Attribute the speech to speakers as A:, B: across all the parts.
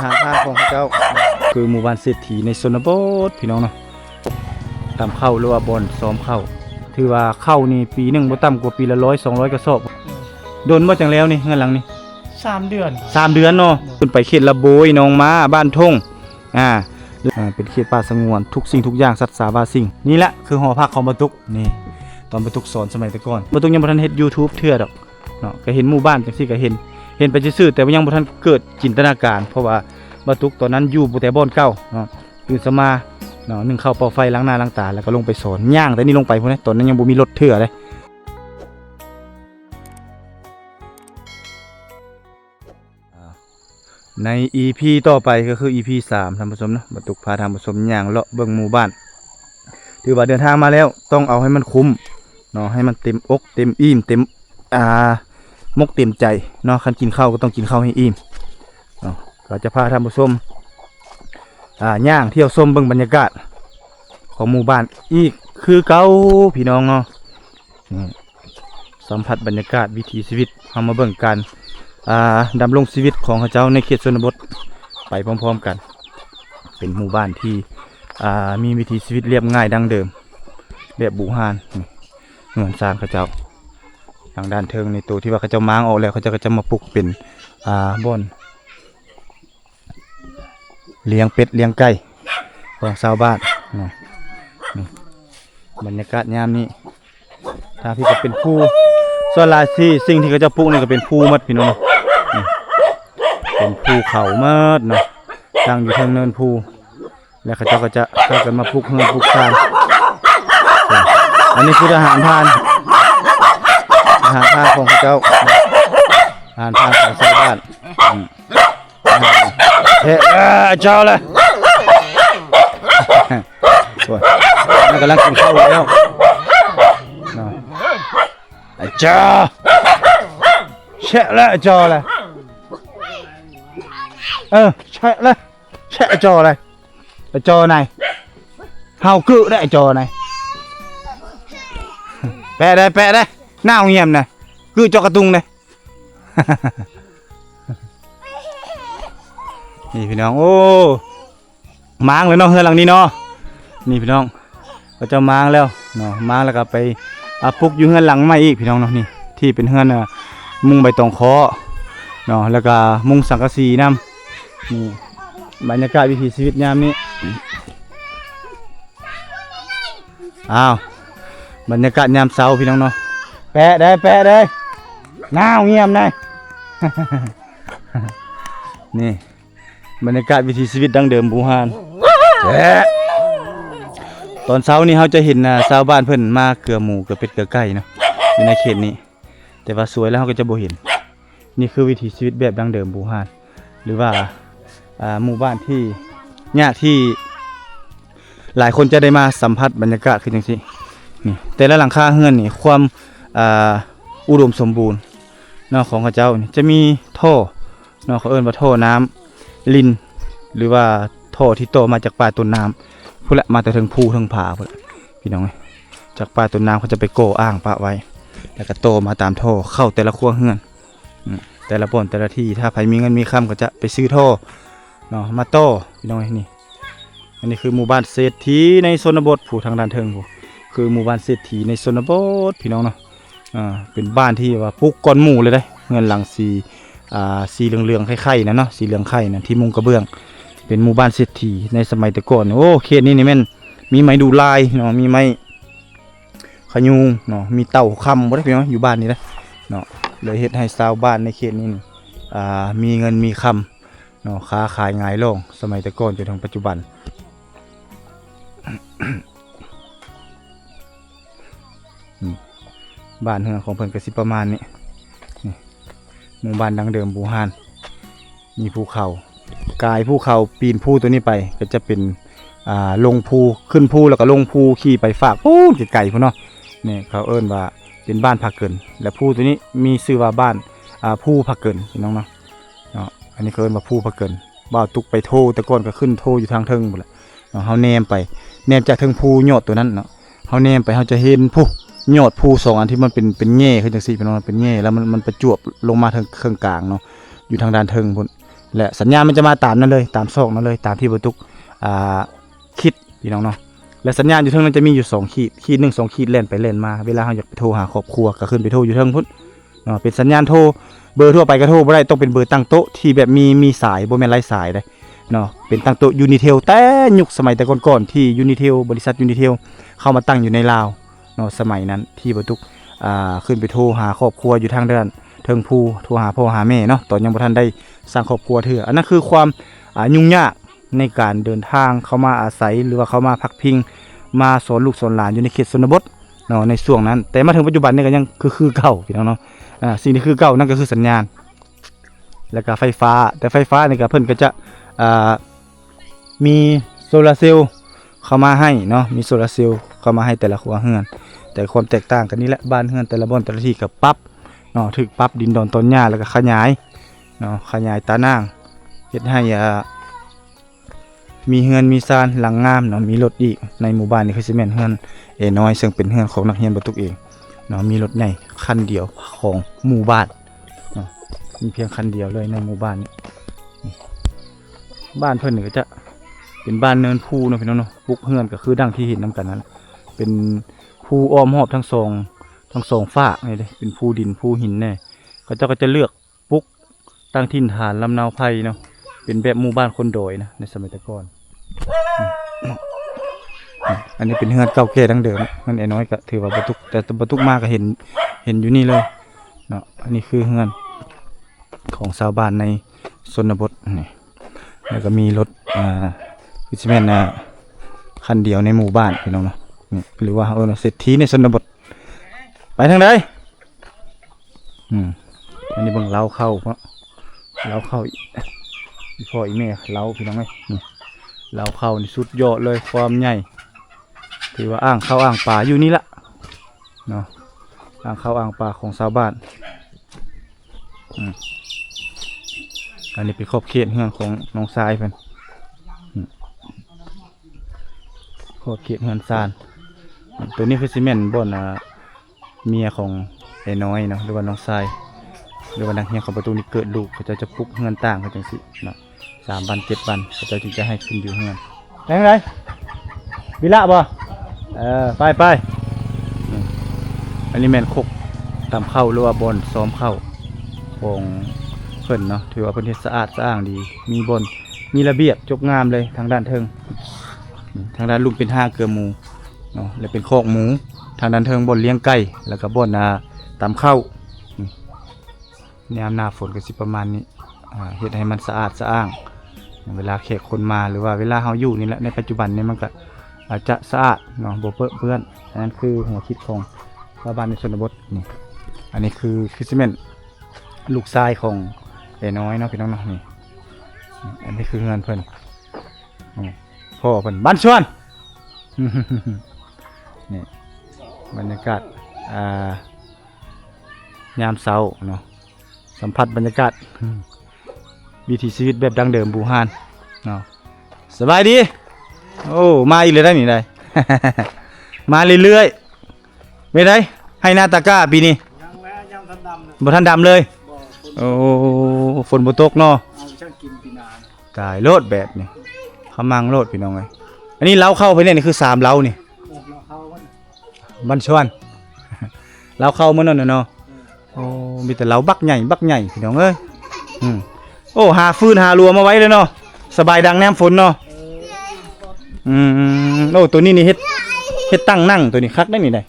A: หารทางของเจ้าคือหมู่บ้านเศรษฐีในชนบทพี่น้องเนาะตามเข้าหรือว่าบอนซ้อมเข้าถือว่าเข้านี่ปีหนึ่งบ่ต่ำกว่าปีละ100-200กระสอบโดนบ่จังแล้วนี่เงินหลังนี่
B: 3 เดือน
A: 3 เดือนเนาะขึ้นไปเขตละโบยหนองม้าบ้านทงเป็นเขตป่าสงวนทุกสิ่งทุกอย่างสัตว์สาบาสิ่งนี่แหละคือหอพักของบรรทุกนี่ตอนบรรทุกสอนสมัยแต่ก่อนบรรทุกยังบ่ทันเฮ็ด YouTube เทื่อดอกเนาะก็เห็นหมู่บ้านจังซี่ก็เห็นไปซื่อๆแต่ว่ายังบ่ทันเกิดจินตนาการเพราะว่าบรรทุกตอนนั้นอยู่แต่บ่อนเก่าเนาะตื่นสมาเนาะนึ่งข้าวเป่าไฟล้างหน้าล้างตาแล้วก็ลงไปสอนย่างแต่นี่ลงไปพุ่นนะตอนนั้นยังบ่มีรถเทื่อเลยใน EP ต่อไปก็คือ EP 3ท่านผู้ชมเนาะบรรทุกพาท่านผู้ชมย่างเลาะเบิ่งหมู่บ้านถือว่าเดินทางมาแล้วต้องเอาให้มันคุ้มเนาะให้มันเต็มอกเต็มอิ่มเต็มมกเต็มใจเนาะคันกินข้าวก็ต้องกินข้าวให้อิ่มเนาะก็จะพาท่านผู้ชมย่างเที่ยวชมเบิ่งบรรยากาศของหมู่บ้านอีกคือเก่าพี่น้องเนาะสัมผัสบรรยากาศวิถีชีวิตเอามาเบิ่งกันดำรงชีวิตของเขาเจ้าในเขตชนบทไปพร้อมๆกันเป็นหมู่บ้านที่มีวิถีชีวิตเรียบง่ายดังเดิมแบบบูฮานเงินสร้างเขาเจ้าทางด้านเทิงในตัวที่ว่าเขาเจ้าม้างออกแล้วเขาจะมาปลูกเป็นบ่อนเลี้ยงเป็ดเลี้ยงไก่ของชาวบ้านบรรยากาศยามนี้ทางที่จะเป็นภูส่วนลายที่สิ่งที่เขาจะปลูกนี่ก็เป็นภูมัดพี่น้องเป็นภูเขามัดเนาะตั้งอยู่ทางเนินภูแล้วเขาเจ้าก็จะเข้ากันมาปลูกเฮือนปลูกชานอันนี้คืออาหารทานของเขาเจ้าอาหารทานของชาวบ้านเฮ้เจ้าเลยมันกำลังกินข้าวแล้วไอ้เจ้าเชะแล้วเจ้าเลยเชะเลยเชะเจ้าเลยไอ้เจ้าไหนเฮาคือได้ไอ้เจ้าไหนแปะได้หน้าเงียบนะคือเจ้ากระตุงเลยนี่พี่น้องโอ้ม้างเลยเนาะเฮือนหลังนี้เนาะนี่พี่น้องก็จะม้างแล้วเนาะม้างแล้วก็ไปปลูกอยู่เฮือนหลังใหม่อีกพี่น้องเนาะนี่ที่เป็นเฮือนมุงใบตองเคาะเนาะแล้วก็มุงสังกะสีน้ำนี่บรรยากาศวิถีชีวิตยามนี้บรรยากาศยามเช้าพี่น้องเนาะแปะได้หน้าเงียบได้ นี่บรรยากาศวิถีชีวิตดั้งเดิมบูฮานตอนเช้านี้เขาจะเห็นชาวบ้านเพิ่นมาเกลือหมูเกลือเป็ดเกลือไก่เนาะอยู่ในเขตนี้แต่ว่าสวยแล้วเขาก็จะบ่เห็นนี่คือวิถีชีวิตแบบดั้งเดิมบูฮานหรือว่าหมู่บ้านที่ยากที่หลายคนจะได้มาสัมผัสบรรยากาศคือจังซี่นี่แต่ละหลังคาเฮือนนี่ความอุดมสมบูรณ์เนาะของเขาเจ้านี่จะมีท่อเนาะเขาเอิ้นว่าท่อน้ำลินหรือว่าท่อที่โตมาจากปลายต้นน้ำพุ่นละมาแต่ถึงภูถึงผาพุ่นละพี่น้องจากปลายต้นน้ำเขาจะไปโกอ่างปะไว้แล้วก็โตมาตามท่อเข้าแต่ละครัวเฮือนแต่ละบ่อนแต่ละที่ถ้าใครมีเงินมีคำก็จะไปซื้อท่อเนาะมาโตพี่น้องนี่อันนี้คือหมู่บ้านเศรษฐีในชนบทผู้ทางด้านเทิงผู้คือหมู่บ้านเศรษฐีในชนบทพี่น้องเนาะเป็นบ้านที่ว่าปลูกก้อนหมู่เลยได้เงินหลังสีเหลืองๆไข่ๆนะเนาะสีเหลืองไข่นะที่มุงกระเบื้องเป็นหมู่บ้านเศรษฐีในสมัยแต่ก่อนโอ้เขตนี้นี่แม่นมีไม้ดูลายเนาะมีไม้ขยุงเนาะมีเต่าคำบ่ได้พี่น้องอยู่บ้านนี้นะเนาะเลยเฮ็ดให้ชาวบ้านในเขตนี้มีเงินมีคำเนาะค้าขายง่ายลงสมัยแต่ก่อนจนถึงปัจจุบัน บ้านเฮือนของเพิ่นก็สิประมาณนี้หมู่บ้านดังเดิมบูฮานมีภูเขากายภูเขาปีนภูตัวนี้ไปก็จะเป็นลงภูขึ้นภูแล้วก็ลงภูขี่ไปฝากปูนไกลๆพุ่นเนาะนี่เขาเอิ้นว่าเป็นบ้านพักเกินและภูตัวนี้มีชื่อว่าบ้านภูพักเกินพี่น้องเนาะอันนี้เขาเอิ้นว่าภูพักเกินบ่าวตุกไปโทแต่ก่อนก็ขึ้นโทอยู่ทางเทิงหมดแหละเฮาแนมไปแนมจากเทิงภูยอดตัวนั้นเนาะเฮาแนมไปเฮาจะเห็นภูยอดภู2อันที่มันเป็นแง่ขึ้นจังซี่พี่น้องเป็นแง่แล้วมันประจวบลงมาทางเครื่องกลางเนาะอยู่ทางด้านเทิงพุ่น และสัญญาณมันจะมาตามนั้นเลยตามซอกนั้นเลยตามที่บ่ตุกคิดพี่น้องเนาะและสัญญาณอยู่เทิงนั้นจะมีอยู่2ขีด1 2ขีดเล่นไปเล่นมาเวลาเราอยากไปโทรหาครอบครัวก็ขึ้นไปโทรอยู่เทิงพุ่นเนาะเป็นสัญญาณโทรเบอร์ทั่วไปก็โทรบ่ได้ต้องเป็นเบอร์ตั้งโต๊ะที่แบบมีสายบ่แม่นไร้สายได้เนาะเป็นตั้งโต๊ะ Unitel แต่ยุคสมัยแต่ก่อนๆที่ Unitel บริษัท Unitel เข้ามาตั้งอยู่ในลาวเนาะสมัยนั้นที่บ่ตุกขึ้นไปโทรหาครอบครัวอยู่ทางด้านเทิงภูโทรหาพ่อหาแม่เนาะตอนยังบ่ทันได้สร้างครอบครัวเถื่ออันนั้นคือความยุ่งยากในการเดินทางเข้ามาอาศัยหรือว่าเข้ามาพักพิงมาสอนลูกสอนหลานอยู่ในเขตชนบทเนาะในช่วงนั้นแต่มาถึงปัจจุบันนี่ก็ยังคือเก่าพี่น้องเนาะสิ่งที่คือเก่านั่นก็คือสัญญาณแล้วก็ไฟฟ้าแต่ไฟฟ้านี่ก็เพิ่นก็จะมีโซลาร์เซลล์เข้ามาให้เนาะมีโซลาร์เซลล์เข้ามาให้แต่ละครัวเรือนแต่ความแตกต่างกันนี่แหละบ้านเรือนแต่ละบ้านแต่ละที่ก็ปรับเนาะถึกปรับดินดอนต้นหญ้าแล้วก็ขยายเนาะขยายตานางเฮ็ดให้มีเฮือนมีซานหลังงามเนาะมีรถอีกในหมู่บ้านนี่คือสิแม่นเฮือนน้อยซึ่งเป็นเฮือนของนักเรียนบ่ตุกเองเนาะมีรถใหญ่คันเดียวของหมู่บ้านเนาะมีเพียงคันเดียวเลยในหมู่บ้านนี้บ้านเพิ่นนี่ก็จะเป็นบ้านเนินภูเนาะพี่น้องเนาะปุกเฮือนก็คือดังที่เห็นนํกันนั่นเป็นภูอ้อมรอบทั้งสองฝากนี่เด้เป็นภูดินภูหินแน่เขาเจ้าก็จะเลือกปุกตั้งถิ่นฐานลำนาวไผ่เนาะเป็นแบบหมู่บ้านคนโดยนะในสมัยแต่ก่อนอันนี้เป็นเฮือนเก่าแก่ดั้งเดิมมันน้อยก็ถือว่าบ่ตุกแต่บ่ตุกมากก็เห็นอยู่นี่เลยเนาะอันนี้คือเฮือนของชาวบ้านในชนบทนี่แล้วก็มีรถคือสิแม่นคันเดียวในหมู่บ้านพี่น้องเนาะนี่หรือว่าเศรษฐีในชนบทไปทางใดอันนี้เบิ่งเล้าเข้าเพราะเล้าเข้าอีพ่ออีแม่เล้าพี่น้องเอ้ยนี่เล้าเข้านี่สุดยอดเลยความใหญ่ถือว่าอ่างเข้าอ่างป่าอยู่นี่ละเนาะอ่างเข้าอ่างป่าของชาวบ้านอันนี้เป็นขอบเขตเฮือนของน้องทรายเพิ่นขอบเขตเฮือนซานตัวนี้คือซีเมนต์บ่อนเมียของไอ้น้อยเนาะหรือว่าน้องทรายหรือว่านักเรียนของประตูนี้เกิดลูกเขาจะปลุกเฮือนต่างเขาจังสิเนาะ3 วัน 7 วันเขาจึงจะให้ขึ้นอยู่เฮือนไปทางไหนวิละบ่ไปอันนี้แม่นคกตามเข้าหรือว่าบอนซ้อมเข้าของเพิ่นเนาะถือว่าเพิ่นเฮ็ดสะอาดสะอ้างดีมีบอนมีระเบียบจบงามเลยทางด้านเทิงทางด้านลุมเป็นห้าเกลือหมูเนาะและเป็นคอกหมูทางด้านเทิงบอนเลี้ยงไก่แล้วก็บอนตามเข้าในยามหน้าฝนก็สิประมาณนี้เฮ็ดให้มันสะอาดสะอ้างเวลาแขกคนมาหรือว่าเวลาเฮาอยู่นี่แหละในปัจจุบันนี้มันก็อาจจะสะอาดเนาะบ่เปื้อนอันนั้นคือหัวคิดของชาวบ้านในชนบทนี่อันนี้คือซิเมนต์ลูกชายของไอ้น้อยเนาะพี่น้องเนาะนี่อันนี้คือเงินเพิ่นพ่อเพิ่นบ้านชวนนี่บรรยากาศยามเช้าเนาะสัมผัสบรรยากาศวิถีชีวิตแบบดั้งเดิมบูฮานเนาะสบายดีโอ้มาอีกเลยได้หนิได้ มาเรื่อยๆไม่ได้ให้หน้าตาก้าปีนี้ยังบ่ทันดำเลยโอ้ฝนบ่ตกเนาะกายโลดแบบนี้ขมังโลดพี่น้องไงอันนี้เล้าเข้าไปเนี่ยนี่คือ3เล้านี่บ้านชวนเล้าเข้ามื้อนั้นเนาะโอ้มีแต่เล้าบักใหญ่พี่น้องเอ้ยโอ้หาฟืนหารัวมาไว้เลยเนาะสบายดังแนมฝนเนาะโอ้ตัวนี้นี่เฮ็ดตั้งนั่งตัวนี้คักได้นี่ได้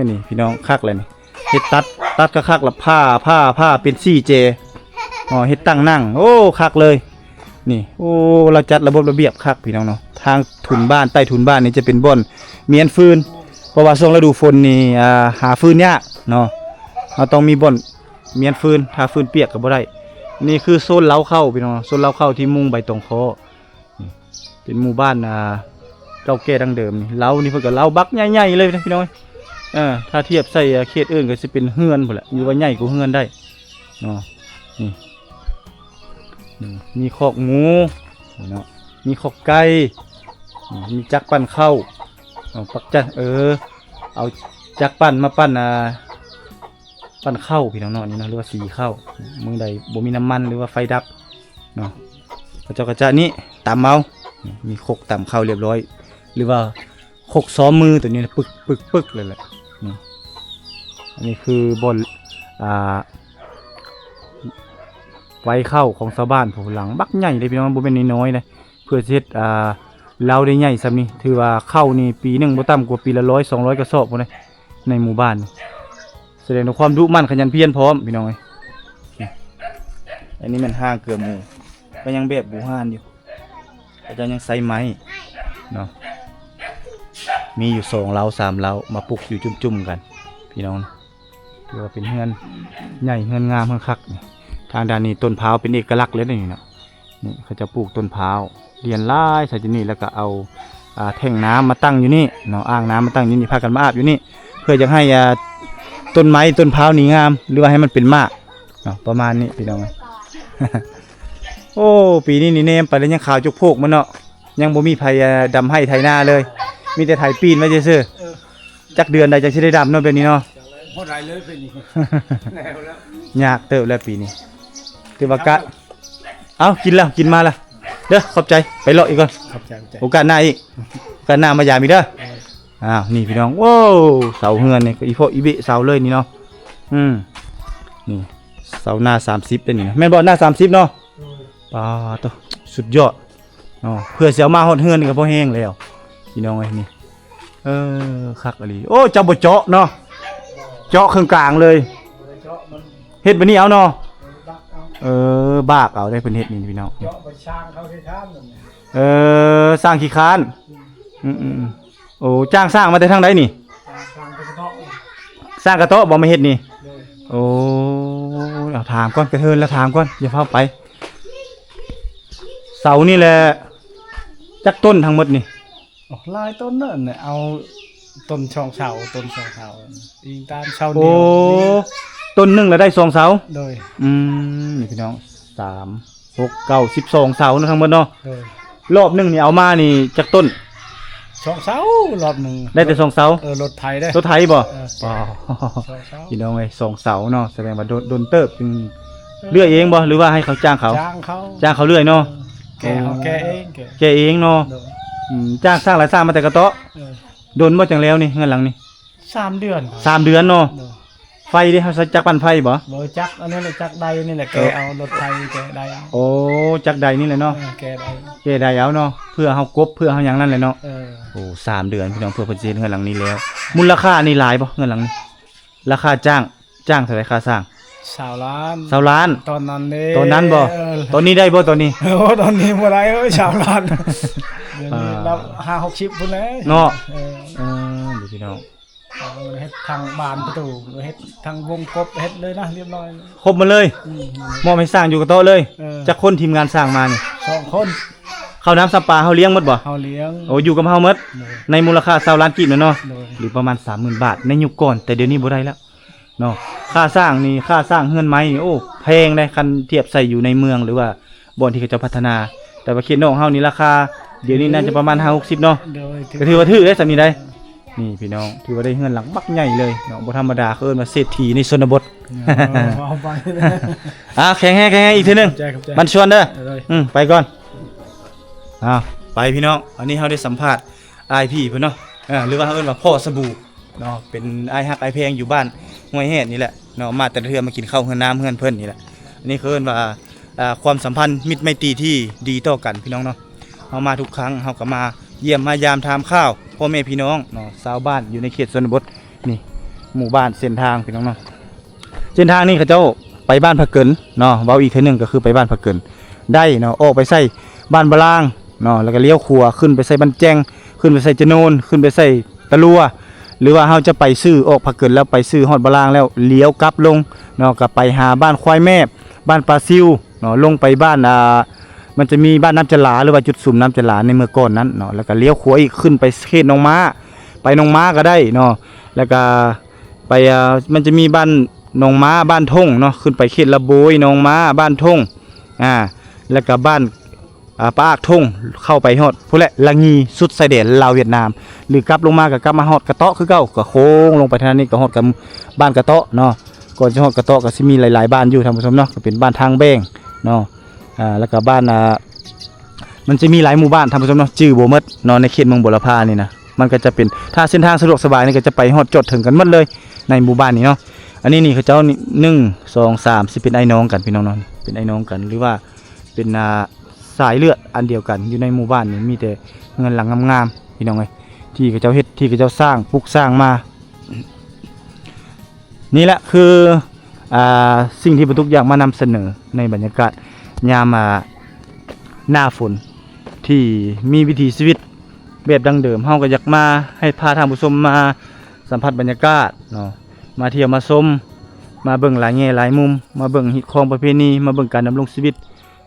A: นี่พี่น้องคักเลยนี่เฮ็ดตัดก็คักละผ้าเป็น 4J อ๋อเฮ็ดตั้งนั่งโอ้คักเลยนี่โอ้เราจัดระบบระเบียบคักพี่น้องเนาะทางถุนบ้านใต้ถุนบ้านนี่จะเป็นบ่อนเมียนฟืนเพราะว่าช่วงฤดูฝนนี่หาฟืนยากเนาะเราต้องมีบ่อนเมียนฟืนถ้าฟืนเปียกก็บ่ได้นี่คือโซนเล้าเข้าพี่น้องโซนเล้าเข้าที่มุงใบตองคอเป็นหมู่บ้านเก่าแก่ดั้งเดิมนี่เล้านี่เพิ่นก็เล้าบักใหญ่ๆเลยนะพี่น้องถ้าเทียบใส่เขตอื่นก็สิเป็นเฮือนพุ่นแหละอยู่ว่าใหญ่กว่าเฮือนได้เนาะนี่มีคอกหมูเนาะมีคอกไก่มีจักรปั้นข้าวปักจันเอาจักรปั้นมาปั้นข้าวพี่น้องเนาะนี่นะหรือว่าสีข้าวเมืองใดบ่มีน้ำมันหรือว่าไฟดับ เนาะเขาเจ้าก็จะนี่ตำเอามีครกตำข้าวเรียบร้อยหรือว่าครกซ้อมมือตัวนี้ปึกเลยแหละนี่อันนี้คือบนไว้เข้าของชาวบ้านผู้หลังบักใหญ่เลยพี่น้องบ่เป็นน้อยๆเลยเพื่อเฮ็ดเราได้ใหญ่ซำนี้ถือว่าเข้านี่ปีนึงบ่ต่ำกว่าปีละ100 200กระสอบพุ่นเลยในหมู่บ้านแสดงถึงความดุมั่นขยันเพียรพร้อมพี่น้องเอ้ยอันนี้มันห้างเกลือหมูก็ยังแบบบูฮานอยู่ก็จะยังใส่ไม้เนาะมีอยู่2เล้า3เล้ามาปลูกอยู่จุ่มๆกันพี่น้องถือว่าเป็นเฮือนใหญ่เฮือนงามเฮือนคักนี่ทางด้านนี้ต้นพร้าวเป็นเอกลักษณ์เลยนี่นะนี่เขาจะปลูกต้นพร้าวเรียนลายใส่ที่นี่แล้วก็เอาแท่งน้ำมาตั้งอยู่นี่เนาะอ่างน้ำมาตั้งอยู่นี่พากันมาอาบอยู่นี่เพื่อจะให้ต้นไม้ต้นพร้าวนี่งามหรือว่าให้มันเป็นมากเนาะประมาณนี้พี่น้อง โอ้ปีนี้นี่เนมไปแล้วยังขาวจุกโพกมันเนาะยังบ่มีไผดำให้ไถนาเลยมีแต่ไถปีนไว้ซื่อๆจักเดือนใดจะสิได้ดำเนาะแบบนี้เนาะ
B: หมดไรเลยเป็นนี่แล้ว
A: ยากเติบแล้วปีนี้ถือว่ากะเอากินแล้วกินมาแล้วเด้อขอบใจไปเลาะอีกก่อนโอกาสหน้าอีกโอกาสหน้ามายามอีกเด้ออ้าวนี่พี่น้องว้าวเสาเฮือนนี่ก็อีโพอีบิเสาเลยนี่เนาะนี่เสาหน้า30เป็นนี่นะแม่นบ่หน้า30เนาะปาโตสุดยอดเนาะเพื่อสิเอามาฮอดเฮือนนี่ก็พอแห้งแล้วพี่น้องเอ้ยนี่คักอีหลีโอ้เจ้าบ่เจาะเนาะเจาะเครื่องกลางเลยเฮ็ดบัดนี้เอาเนาะบากเอาได้เพิ่นเฮ็ดนี่พี่น้อง
B: เจาะไปสร้างเขาที่ท่านนั่น
A: สร้างขี้คานโอ้จ้างสร้างมาแต่ทางใดนี่
B: สร้างกระโต๊ะ
A: สร้างกระโต๊ะบ่มาเฮ็ดนี่โอ้เอาถามก่อนกระเทินแล้วถามก่อนอย่าเฝ้าไปเสานี่แหละจักต้นทั้งหมดนี่
B: ลายต้นนั่นน่ะเอาต้นช่องเสาอิงตามเสาเดียว
A: โอ้ต้นนึงแล้วได้2เสา
B: โดย
A: นี่พี่น้อง3 6 9 12เสาทั้งหมดเนาะ
B: โดย
A: รอบนึงนี่เอามานี่จักต้น
B: 2เสารอบนึง
A: ได้แต่2เสาร
B: ถไถได้
A: รถไถบ่พี่น้องเอ้ย2เสาเนาะแสดงว่าโดนเติบจึงเลื่อยเองบ่หรือว่าให้เขาจ้างเขาเลื่อยเนาะ
B: แก
A: เองเนาะจ้างสร้างหลายสร้างมาแต่กระเตาะโดนบ่จังแล้วนี่เงินหลังนี่
B: 3 เดือน
A: 3 เดือนเนาะไฟดิเฮาจักปั่นไฟบ่
B: จักอันนี้แหละจักใดนี่แหละแกเอารถไถแกใด
A: โอ้จักใดนี่แหละเนาะ
B: แก
A: ใดเอาเนาะเพื่อเฮากบเพื่อเฮาหยังนั่นแหละเนาะโอ้3 เดือนพี่น้องเพื่อเพิ่นสิเฮ็ดเงินหลังนี้แล้วมูลค่านี่หลายบ่เงินหลังนี้ราคาจ้างเท่าไหร่ค่าสร้าง
B: 20 ล้าน
A: 20 ล้าน
B: ตอนนั้นเด้
A: ตอนนั้นบ่ตอนนี้ได้บ่ตอนนี้
B: ตอนนี้บ่ได้20 ล้านเดี๋ยวนี้เรา5-60พุ่นแล้ว
A: เนาะดูพี่น้อง
B: เฮ็ดทางบานประตูเฮ็ดทางวงกบเฮ็ดเลยนะเรียบร้อย
A: ครบหมดเลยมอบให้สร้างอยู่กับโต๊ะเลยจักคนทีมงานสร้างมานี่
B: 2 คน
A: ข้าวน้ำสปาเฮาเลี้ยงหมดบ่
B: เฮาเลี้ยง
A: โอ้อยู่กับเฮาหมดในมูลค่า20 ล้านกีบเนาะหรือประมาณ 30,000 บาทในยุคก่อนแต่เดี๋ยวนี้บ่ได้แล้วเนาะค่าสร้างนี่ค่าสร้างเฮือนไม้นี่โอ้แพงเลยคันเทียบใส่อยู่ในเมืองหรือว่าบ่อนที่เขาจะพัฒนาแต่ว่าเขตนอกเฮานี่ราคาเดี๋ยวนี้น่าจะประมาณ5-60เนาะก็ถือว่าถือได้สำนี้ได้นี่พี่น้องถือว่าได้เฮือนหลังบักใหญ่เลยเนาะบ่ธรรมดาเขาเอิ้นว่าเศรษฐีในชนบท
B: เอาไป
A: แข็งแรงอีกทีนึงบันชวนเด้อไปก่อนไปพี่น้องอันนี้เฮาได้สัมภาษณ์อ้ายพี่เพิ่นเนาะหรือว่าเฮาเอิ้นว่าพ่อสบู่เนาะเป็นอ้ายฮักอ้ายแพงอยู่บ้านห้วยแฮดนี่แหละเนาะมาแต่เทื่อมากินข้าวเฮือนน้ำเฮือนเพิ่นนี่แหละอันนี้เขาเอิ้นว่าความสัมพันธ์มิตรไมตรีที่ดีต่อกันพี่น้องเนาะเฮามาทุกครั้งเฮาก็มาเยี่ยมมายามทามข้าวพ่อแม่พี่น้องเนาะชาวบ้านอยู่ในเขตชนบทนี่หมู่บ้านเส้นทางพี่น้องเนาะเส้นทางนี้เขาเจ้าไปบ้านผักเกินเนาะเว้าอีกทีนึงก็คือไปบ้านผักเกินได้เนาะออกไปใส่บ้านบะลางเนาะแล้วก็เลี้ยวขวาขึ้นไปใส่บ้านแจ้งขึ้นไปใส่จโนนขึ้นไปใส่ตะลัวหรือว่าเฮาจะไปซื้อออกผักเกินแล้วไปซื้อฮอดบะลางแล้วเลี้ยวกลับลงเนาะก็ไปหาบ้านควายแม่บ้านปลาซิวเนาะลงไปบ้านมันจะมีบ้านน้ำจลาหรือว่าจุดสุ่มน้ำจลาในเมื่อก่อนนั้นเนาะแล้วก็เลี้ยวขวาอีกขึ้นไปเขตหนองม้าไปหนองม้าก็ได้เนาะแล้วก็ไปมันจะมีบ้านหนองม้าบ้านทงเนาะขึ้นไปเขตละโบยหนองม้าบ้านทงแล้วก็บ้านปากทงเข้าไปฮอดพุ่นแหละละงีสุดชายแดนลาวเวียดนามหรือกลับลงมาก็กลับมาฮอดกระเตาะคือเก่าก็โค้งลงไปทางนี้ก็ฮอดกับบ้านกระเตาะเนาะก่อนจะฮอดกระเตาะก็สิมีหลายๆบ้านอยู่ท่านผู้ชมเนาะก็เป็นบ้านทางแบงเนาะ แล้วก็บ้านมันจะมีหลายหมู่บ้านท่านผู้ชมเนาะชื่อบ่หมดเนาะในเขตเมืองบุรพานี่นะมันก็จะเป็นถ้าเส้นทางสะดวกสบายนี่ก็จะไปฮอดจดถึงกันหมดเลยในหมู่บ้านนี้เนาะอันนี้นี่เขาเจ้านี่1 2 3สิเป็นไอ้น้องกันพี่น้องเนาะเป็นไอ้น้องกันหรือว่าเป็นสายเลือดอันเดียวกันอยู่ในหมู่บ้านนี่มีแต่เงินหลังงามๆพี่น้องเอ้ยที่เขาเจ้าเฮ็ดที่เขาเจ้าสร้างปลูกสร้างมานี่แหละคือสิ่งที่บรรทุกอยากมานำเสนอในบรรยากาศยามหน้าฝนที่มีวิถีชีวิตแบบดั้งเดิมเฮาก็อยากมาให้พาท่านผู้ชมมาสัมผัสบรรยากาศเนาะมาเที่ยวมาชมมาเบิ่งหลายแง่หลายมุมมาเบิ่งฮิตของประเพณีมาเบิ่งการดำรงชีวิต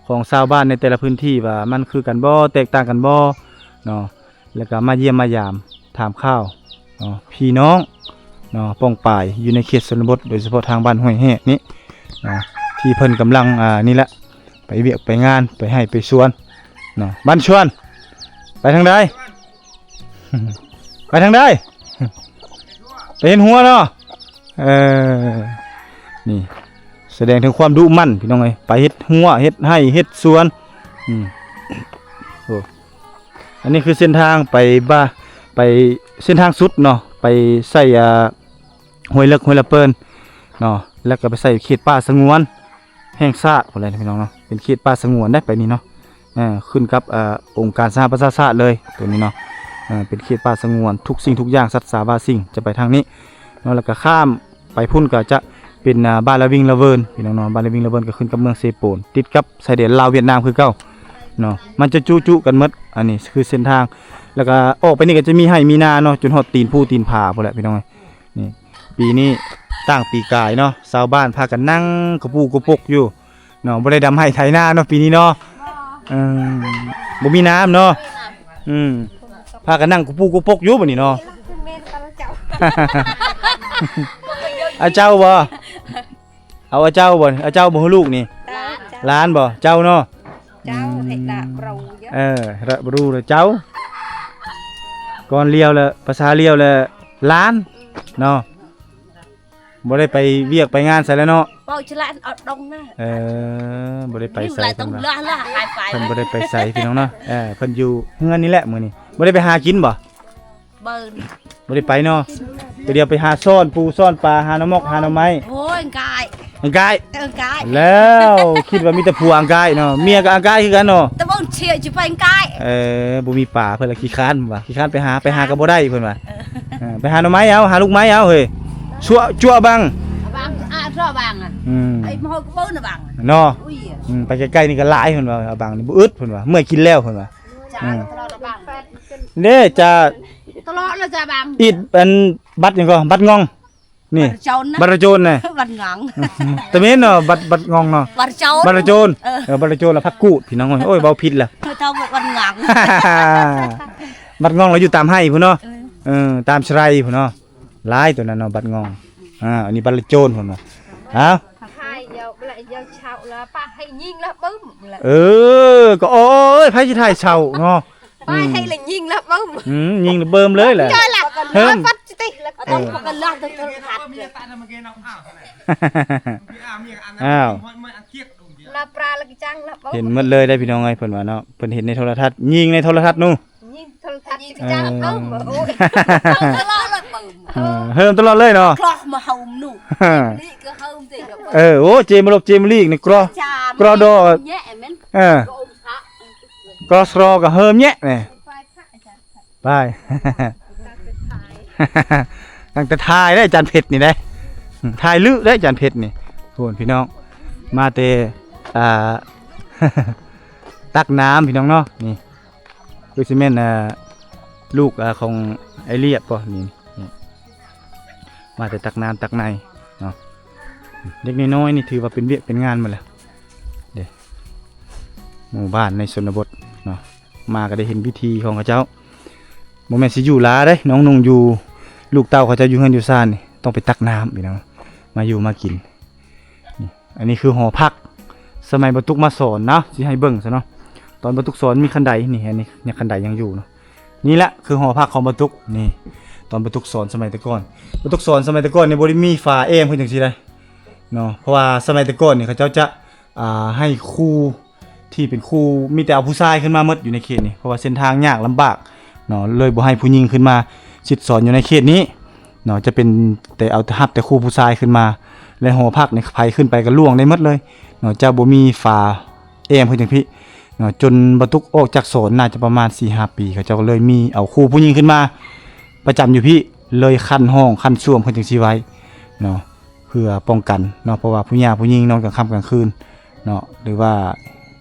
A: ของชาวบ้านในแต่ละพื้นที่ว่ามันคือกันบ่แตกต่างกันบ่เนาะแล้วก็มาเยี่ยมมายามถามข้าวเนาะพี่น้องเนาะป้องปายอยู่ในเขตชนบทโดยเฉพาะทางบ้านห้วยแห่นี่เนาะที่เพิ่นกำลังนี่แหละไปเวียกไปงานไปให้ไปสวนเนาะบ้านชวนไปทางใด ไปทางใด ไปเห็นหัวเนาะนี่แสดงถึงความดุมั่นพี่น้องเอ้ยไปเฮ็ดหัวเฮ็ดให้เฮ็ดสวนโอ้อันนี้คือเส้นทางไปเส้นทางสุดเนาะไปใส่ห้วยเลิกห้วยละเปินเนาะแล้วก็ไปใส่เขตป่าสงวนแห่งชาติอะไรพี่น้องเนาะเป็นเขตป่าสงวนได้ไปนี่เนาะขึ้นกับองค์การสหประชาชาติเลยตัวนี้เนาะเป็นเขตป่าสงวนทุกสิ่งทุกอย่างสัตว์สาบาสิ่งจะไปทางนี้เนาะแล้วก็ข้ามไปพุ่นก็จะเป็นบ้านละวิงละเวินพี่น้องเนาะบ้านละวิงละเวินก็ขึ้นกับเมืองเซโปนติดกับชายแดนลาวเวียดนามคือเก่าเนาะมันจะจุกันหมดอันนี้คือเส้นทางแล้วก็ออกไปนี่ก็จะมีให้มีนาเนาะจนฮอดตีนผู้ตีนผาพุ่นแหละพี่น้องนี่ปีนี้ตั้งปีกายเนาะชาวบ้านพากันนั่งกระปูกระปกอยู่เนาะบ่ได้ดำให้ไถนาเนาะปีนี้เนาะบ่มีน้ำเนาะพากันนั่งกระปูกระปกอยู่บัดนี้เนาะ อาเจ้าบ่เอาอาเจ้าบ่อาเจ้าบ่ฮู้ลูกนี่ล้านบ่เจ้าเนาะ
C: เจ้าให้ดาบเราเยอะ
A: ระบรูเลยเจ้าก่อนเลี้ยวแล้วภาษาเลี้ยวแล้วล้านเนาะบ่ได้ไปเวียกไปงานใส่แล้วเนาะ
C: เป่าฉลาดอดดงนะ
A: บ่ได้ไปใส่
C: เพิ่นละหายไป
A: เพิ่นบ่ได้ไปใส่พี่น้องเนาะเพิ่นอยู่เฮือนนี่แหละมื้อนี้บ่ได้ไปหากินบ่
C: เบิ่น
A: บ่ได้ไปเนาะเดี๋ยวไปหาซ่อนปูซ่อนปลาหาหน่อมกหาหน่อไม้
C: โอ้ยกาย
A: อังกาย
C: กาย
A: แล้วคิดว่ามีแต่ผัวอังกายเนาะเมียก็อังกายคือกันเนาะ
C: ตะบนเชียจะไปกาย
A: บ่มีป่าเพิ่นละขี้คร้านว่ะขี้คร้านไปหาก็บ่ได้เพิ่นว่าไปหาหน่อไม้เอาหาลูกไม้เอาเฮ้ยชั่วบัง
C: บางรอบางอ่ะไอ้มอยก็เบิ่นน่ะบาง
A: เนาะ
C: อุ้ย
A: ไปใกล้ๆนี่ก็หลายเพิ่นว่าเอาบังนี่บ่อึดเพิ่นว่าเมื่อยกินแล้วเพิ่นว่า
C: จ้าตลอดบาง
A: เด้จะ
C: ตลอดแล้วจ้าบาง
A: อิดเป็นบัตรหยังก็บัตรงองนี่
C: โจรนะ
A: บัตรโจรน่ะ
C: บัตรงอง
A: ตะเมนเนาะบัตรงองเนาะ
C: บัตรโจร
A: บัตรโจรบัตรโจรแล้วพักกูดพี่น้องโอ้ยเว้าผิดล่ะ
C: เท่าบัตรงอง
A: บัตรงองเราอยู่ตามให้พุ่นเนาะตามชไรพุ่นเนาะหลายตัวนั้นเนาะบัตรงองอันนี้บัตรโจรพุ่นว่าเอ้า
C: hai giờ lại giờ chào là ba hay nhìn là bấm là
A: ก็โอ้ยไผสิถ่ายเช้าเนาะ
C: ba hay là nhìn là bấm
A: ยิงเบิ่มเลยแหละ
C: chơi là
A: Thơm.
C: phát tí là có đông có cần lo từ từ hạt
A: อ้าว
C: là pra là cái trang là
A: เห็น
C: bấm
A: หมดเลยได้พี่น้องไงเพิ่นว่าเนาะเพิ่นเห็นในโทรทัศน์ยิงในโทรทัศน์นู่น
C: nhìn thôi thật cái trang là bấm mà ôi không lo là bấm
A: เฮิมตลอดเลยเนาะ
C: clock mà hồng nụ đi cứ hồng thì là bấm
A: โอ้เจมลกเจมลีกนี่กรอ
C: cha
A: Cro đo.
C: nhẹ men
A: เออ
C: ôm thả
A: กรอสรอก็เฮิมแยะนี่
C: phải thả cha
A: ไป ตั้งแต่ทายได้อาจารย์เพชรนี่ได้ทายลึได้อาจารย์เพชรนี่โหนพี่น้องมาเตตักน้ำพี่น้องเนาะนี่คือซีเมนลูกของไอเลียดป่ะนี่มาแต่ตักน้ำตักในเนาะเด็กน้อยๆนี่ถือว่าเป็นเวียกเป็นงานหมดแล้วเด็กหมู่บ้านในชนบทเนาะมาก็ได้เห็นพิธีของเขาเจ้าโมเมนต์สิอยู่ลาได้น้องนุ่งอยู่ลูกเต้าเขาจะอยู่เฮือนอยู่ซ่านนี่ต้องไปตักน้ำพี่น้องมาอยู่มากินนี่อันนี้คือหอพักสมัยบรรทุกมาสอนนะสิให้เบิ่งซะเนาะตอนบรรทุกสอนมีคันไดนี่อันนี้เนี่ยคันไดยังอยู่เนาะนี่แหละคือหอพักของบรรทุกนี่ตอนบรรทุกสอนสมัยแต่ก่อนบรรทุกสอนสมัยแต่ก่อนนี่บ่ได้มีฝาเอมเพิ่นจังซี่ได้เนาะเพราะว่าสมัยแต่ก่อนนี่เขาเจ้าจะให้ครู ที่เป็นครูมีแต่เอาผู้ชายขึ้นมาหมดอยู่ในเขตนี้เพราะว่าเส้นทางยากลำบากเนาะเลยบ่ให้ผู้หญิงขึ้นมาสิทธิ์สอนอยู่ในเขตนี้เนาะจะเป็นแต่เอาฮับแต่ครูผู้ชายขึ้นมาและหอพักในไผขึ้นไปก็ล่วงได้หมดเลยเนาะจะบ่มีฝาแอมเพิ่นจังพี่เนาะจนบรรทุกออกจากสอนน่าจะประมาณ 4-5 ปีเขาเจ้าก็เลยมีเอาครูผู้หญิงขึ้นมาประจำอยู่พี่เลยคันห้องคันส้วมเพิ่นจังซี่ไว้เนาะเพื่อป้องกันเนาะเพราะว่าผู้หญิงผู้หญิงนอนกลางค่ำกลางคืนเนาะหรือว่า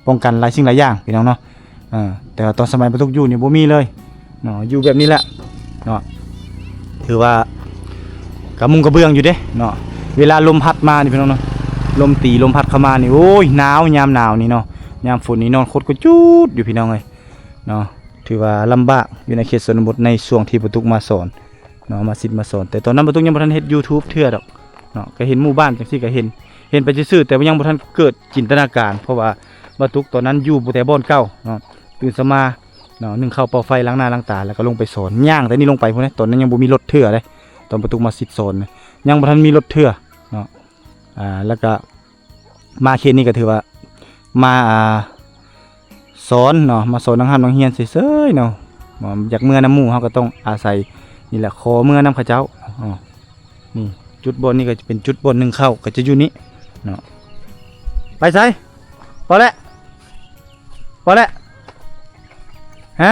A: ป้องกันหลายสิ่งหลายอย่างพี่น้องเนาะแต่ว่าตอนสมัยบรรทุกอยู่นี่บ่มีเลยเนาะอยู่แบบนี้แหละเนาะถือว่ากระมุงกระเบื้องอยู่เด้เนาะเวลาลมพัดมานี่พี่น้องเนาะลมตีลมพัดเข้ามานี่โอ้ยหนาวยามหนาวนี่เนาะยามฝนนี่นอนคดก็จูดอยู่พี่น้องเอ้ยเนาะถือว่าลำบากอยู่ในเขตชนบทในช่วงที่บรรทุกมาสอนเนาะมาสิมาสอนแต่ตอนนั้นบรรทุกยังบ่ทันเฮ็ด YouTube เทื่อดอกเนาะก็เห็นหมู่บ้านจังซี่ก็เห็นไปซื่อๆแต่ว่ายังบ่ทันเกิดจินตนาการเพราะว่าบรรทุกตอนนั้นอยู่แต่บ่อนเก่าเนาะตื่นสมาเนาะนึ่งข้าวเป่าไฟล้างหน้าล้างตาแล้วก็ลงไปสอนย่างแต่นี่ลงไปพุ่นนะตอนนั้นยังบ่มีรถเทื่อเลยตอนบรรทุกมาสิสอนยังบ่ทันมีรถเทื่อเนาะแล้วก็มาเขตนี้ก็ถือว่ามาสอนเนาะมาสอนนักเรียนเฉยๆเนาะอยากเมื่อน้ำหมู่เฮาก็ต้องอาศัยนี่แหละขอเมื่อน้ำเขาเจ้านี่จุดบนนี่ก็จะเป็นจุดบนหนึ่งเข้าก็จะอยู่นี้เนาะไปใส่พอแล้วฮะ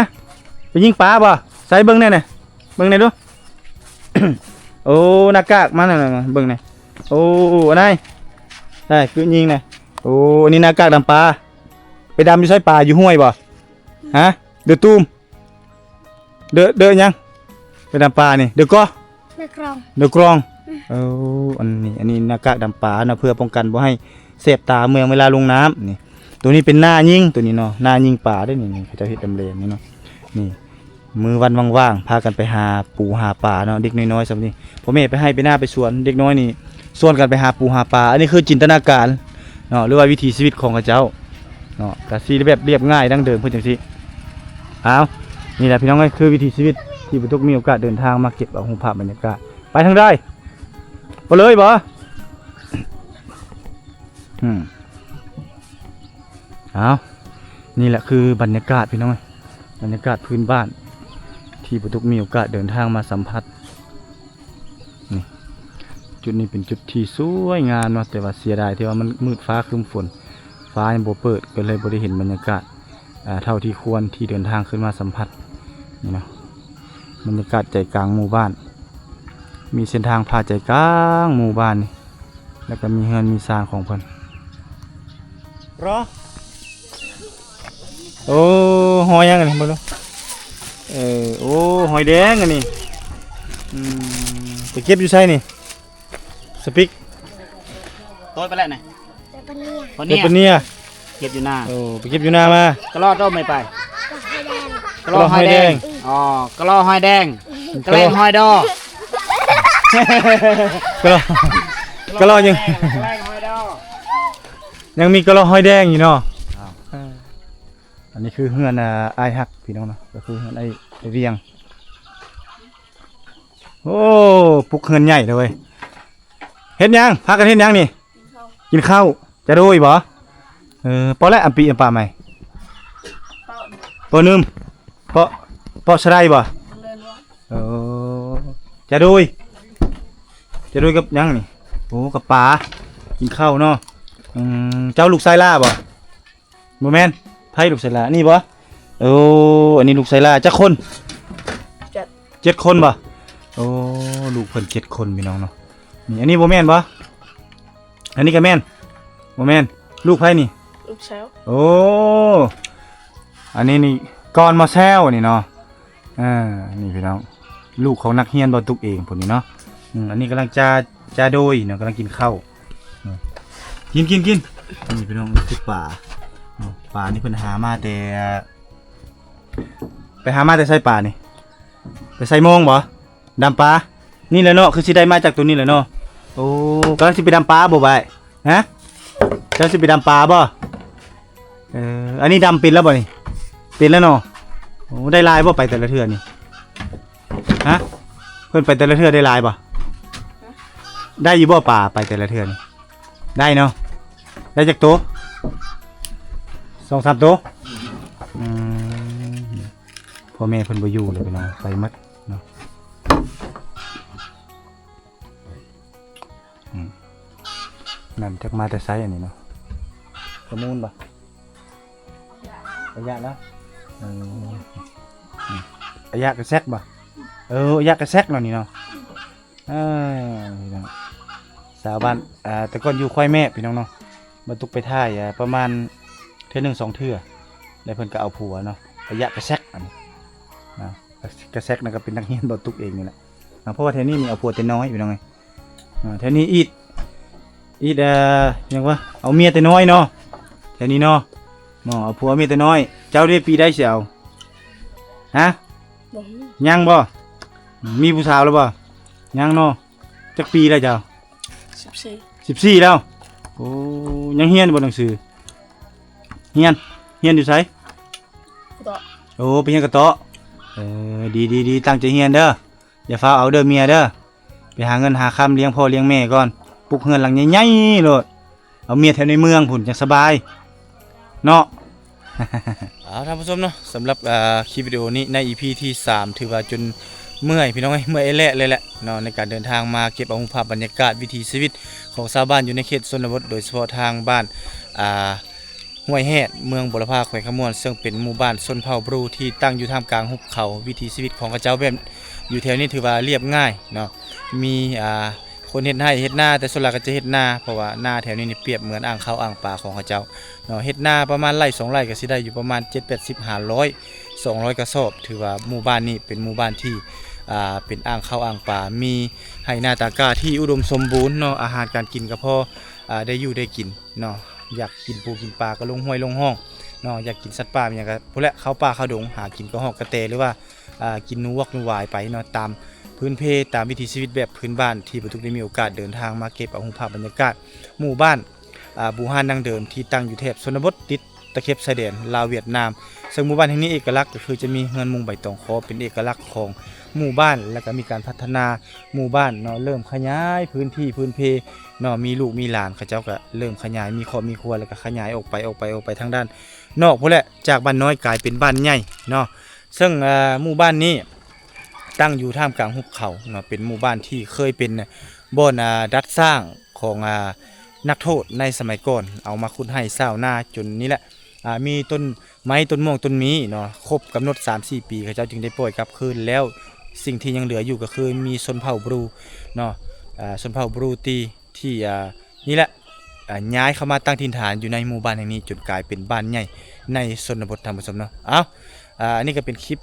A: ไปยิงปลาบ่ใส่เบิ้งแน่น่ะเบิ้งแน่ดู โอ้หน้ากากมาหน่อยเบิ้งแน่โอ้อันไหนได้คือยิงแน่โอ้อันนี้หน้ากากดำปลาไปดำอยู่ใส่ปลาอยู่ห้วยบ่ฮะเดือตูมเดือยังไปดำปลานี่เดือก็เดือกรองอันนี้หน้ากากดำปลาเนาะเพื่อป้องกันบ่ให้เสพตาเมืองเวลาลงน้ำนี่ตัวนี้เป็นหน้ายิงตัวนี้เนาะหน้ายิงปลาได้นี่เขาจะเฮ็ดดำเลนนี่เนาะนี่มือวันว่างๆพากันไปหาปูหาปลาเนาะเด็กน้อยๆสำนี้พ่อแม่ไปให้ไปหน้าไปสวนเด็กน้อยนี่ส่วนกันไปหาปูหาปลาอันนี้คือจินตนาการเนาะหรือว่าวิถีชีวิตของเขาเจ้าเนาะก็สิแบบเรียบง่ายดั้งเดิมเพิ่นจังซี่อ้าวนี่แหละพี่น้องก็คือวิถีชีวิตที่บรรทุกมีโอกาสเดินทางมาเก็บเอารูปภาพบรรยากาศไปทางใดบ่เลยบ่เอานี่แหละคือบรรยากาศพี่น้องบรรยากาศพื้นบ้านที่บรรทุกมีโอกาสเดินทางมาสัมผัสนี่จุดนี้เป็นจุดที่สวยงามเนาะแต่ว่าเสียดายที่ว่ามันมืดฟ้าครึ้มฝนฟ้ายังบ่เปิดก็เลยบ่ได้เห็นบรรยากาศเท่าที่ควรที่เดินทางขึ้นมาสัมผัสนี่เนาะบรรยากาศใจกลางหมู่บ้านมีเส้นทางพาใจกลางหมู่บ้านนี่แล้วก็มีเฮือนมีซานของเพิ่นรอโอ้หอยยังไงบ่รู้โอ้หอยแดงอันนี้ไปเก็บอยู่ใช่นี่สปิก
D: โต้ไปแล้วไหนคน
A: เก็
D: นี้
A: บปะเนี่ย
D: เก็บอยู่หน้า
A: โอ้ไปเก็บอยู่นามาก
D: ระรอกต้มไม่ไป
A: กระรอกหอยแดง
D: อ๋อกระรอกหอยแดงกระแลงหอยดอก
A: ระรอกกระรอกยัง
D: กระแลงหอยดอก
A: ยังมีกระรอกหอยแดงอยู่เนาะอันนี้คือเฮือนไอ้ฮักพี่น้องเนาะก็คือเฮือนไอ้เรียงโอ้ปุกเฮือนใหญ่เลยเฮ็ดยังพากันเฮ็ดยังนี่กินข้าวจะโดยบ่พอแล้วอันปีอันปลาใหม่ปอนึมปอสไลบ่จะโดยกับยังนี่โอ้กับปลากินข้าวเนาะเจ้าลูกไซล่าบ่บ่แม่นไผลูกไซล่านี่บ่โอ้อันนี้ลูกไซล่าจักคน7คนบ่โอ้ลูกเพิ่น7คนพี่น้องเนาะนี่อันนี้บ่แม่นบ่อันนี้ก็แม่นบ่แม่นลูกไผนี่ลูกแซวโอ้อันนี้นี่ก่อนมาแซวนี่เนาะนี่พี่น้องลูกของนักเรียนบ่ตุกเองพุ่นนี่เนาะอันนี้กำลังจะโดยเนาะกำลังกินข้าวกินนี่พี่น้องนี่คือป่านี่เพิ่นหามาแต่ไปหามาแต่ใส่ป่านี่ไปใส่โมงบ่ดำปลานี่แหละเนาะคือสิได้มาจากตัวนี้แหละเนาะโอ้กำลังสิไปดำปลาบ่บ่ายฮะเจ้าสิไปดำปลาบ่อันนี้ดำเป็นแล้วบ่นี่เป็นแล้วเนาะโอ้ได้ลายบ่ไปแต่ละเทื่อนี่ฮะเพิ่นไปแต่ละเทื่อได้ลายบ่ได้อยู่บ่ป่าไปแต่ละเทื่อนี่ได้เนาะได้จากตัว 2-3 ตัวอืมพ่อแม่เพิ่นบ่อยู่เลยพี่น้องไปหมดเนาะนั่นจักมาแต่ไสอันนี้เนาะประมูลบ่ระยะแล้วระยะกระแซกบ่ระยะกระแซกเนาะนี่เนาะพี่น้องสาวบ้านแต่ก่อนอยู่ค่อยแม่พี่น้องเนาะมาตุกไปท่ายประมาณเทื่อ1 2 เทื่อแล้วเพิ่นก็เอาผัวเนาะระยะกระแซกอันนี้นะกระแซกนั่นก็เป็นนักเรียนบ่ตุกเองนี่แหละเพราะว่าแถวนี้มีเอาผัวแต่น้อยพี่น้องไงแถวนี้อีดยังว่าเอาเมียแต่น้อยเนาะแถวนี้เนาะเอาผัวเมียแต่น้อยเจ้าได้ปีได้เสียวฮะยังบ่มีผู้สาวแล้วบ่ยังเนาะจักปีแล้วเจ้า14แล้วโอ้ยังเฮียนบ่หนังสือเฮียนอยู่ไสโอ้ไปเฮียนกระเตาะดีตั้งใจเฮียนเด้ออย่าฟ้าเอาเด้อเมียเด้อไปหาเงินหาค่ำเลี้ยงพ่อเลี้ยงแม่ก่อนปลูกเฮือนหลังใหญ่ๆโลดเอาเมียแถวในเมืองพุ่นจังสบายเนาะ เอาท่านผู้ชมเนาะสำหรับคลิปวิดีโอนี้ใน EP ที่3ถือว่าจนเมื่อยพี่น้องเมื่อยแหละเลยแหละเนาะในการเดินทางมาเก็บเอาภาพบรรยากาศวิถีชีวิตของชาวบ้านอยู่ในเขตชนบทโดยเฉพาะทางบ้านห้วยแฮดเมืองบุรพาแขวงขมวนซึ่งเป็นหมู่บ้านชนเผ่าบรูที่ตั้งอยู่ท่ามกลางหุบเขาวิถีชีวิตของเขาเจ้าแบบอยู่แถวนี้ถือว่าเรียบง่ายเนาะมีคนเฮ็ดไร่เฮ็ดนาแต่ส่วนหลักก็จะเฮ็ดนาเพราะว่านาแถวนี้นี่เปรียบเหมือนอ่างข้าวอ่างปลาของเขาเจ้าเนาะเฮ็ดนาประมาณไร่2 ไร่ก็สิได้อยู่ประมาณ7-80-500-200 กระสอบถือว่าหมู่บ้านนี้เป็นหมู่บ้านที่เป็นอ่างข้าวอ่างปลามีให้นาตากาที่อุดมสมบูรณ์เนาะอาหารการกินก็พอได้อยู่ได้กินเนาะอยากกินปูกินปลาก็ลงห้วยลงห้องเนาะอยากกินสัตว์ป่าอย่างก็พวกแหละเข้าป่าเข้าดงหากินก็ฮอกกระเตหรือว่ากินนูวอกนูวายไปเนาะตามพื้นเพตามวิถีชีวิตแบบพื้นบ้านที่บรรทุกได้มีโอกาสเดินทางมาเก็บเอาภาพบรรยากาศหมู่บ้านบูฮานดังเดิมที่ตั้งอยู่แถบชนบทติดตะเข็บชายแดนลาวเวียดนามซึ่งหมู่บ้านแห่งนี้เอกลักษณ์ก็คือจะมีเฮือนมุงใบตองคอเป็นเอกลักษณ์ของหมู่บ้านแล้วก็มีการพัฒนาหมู่บ้านเนาะเริ่มขยายพื้นที่พื้นเพเนาะมีลูกมีหลานเขาเจ้าก็เริ่มขยายมีครอบมีครัวแล้วก็ขยายออกไปทางด้านนอกพวกแหละจากบ้านน้อยกลายเป็นบ้านใหญ่เนาะซึ่งหมู่บ้านนี้ตั้งอยู่ท่ามกลางหุบเขาเนาะเป็นหมู่บ้านที่เคยเป็นบ่อนดัดสร้างของนักโทษในสมัยก่อนเอามาขุดให้เศร้าหน้าจนนี้แหละมีต้นไม้ต้นม่วงต้นมีเนาะครบกำหนด 3-4 ปีเขาเจ้าจึงได้ปล่อยกลับคืนแล้วสิ่งที่ยังเหลืออยู่ก็คือมีชนเผ่าบรูเนาะชนเผ่าบรูตีที่นี่แหละย้ายเข้ามาตั้งถิ่นฐานอยู่ในหมู่บ้านแห่งนี้จนกลายเป็นบ้านใหญ่ในชนบทธรรมสมเนาะอันนี้ก็เป็นคลิป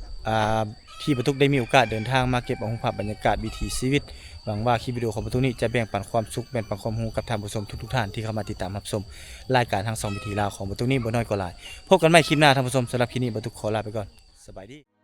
A: ที่บรรทุกได้มีโอกาสเดินทางมาเก็บเอาภาพบรรยากาศวิถีชีวิตหวังว่าคลิปวิดีโอของบรรทุกนี้จะแบ่งปันความสุขแบ่งปันความรู้กับท่านผู้ชมทุกท่านที่เข้ามาติดตามรับชมรายการทาง2 วิถีลาวของบรรทุกนี้บ่น้อยกว่าหลายพบกันใหม่คลิปหน้าท่านผู้ชมสำหรับคลิปนี้บรรทุกขอลาไปก่อนสบายดี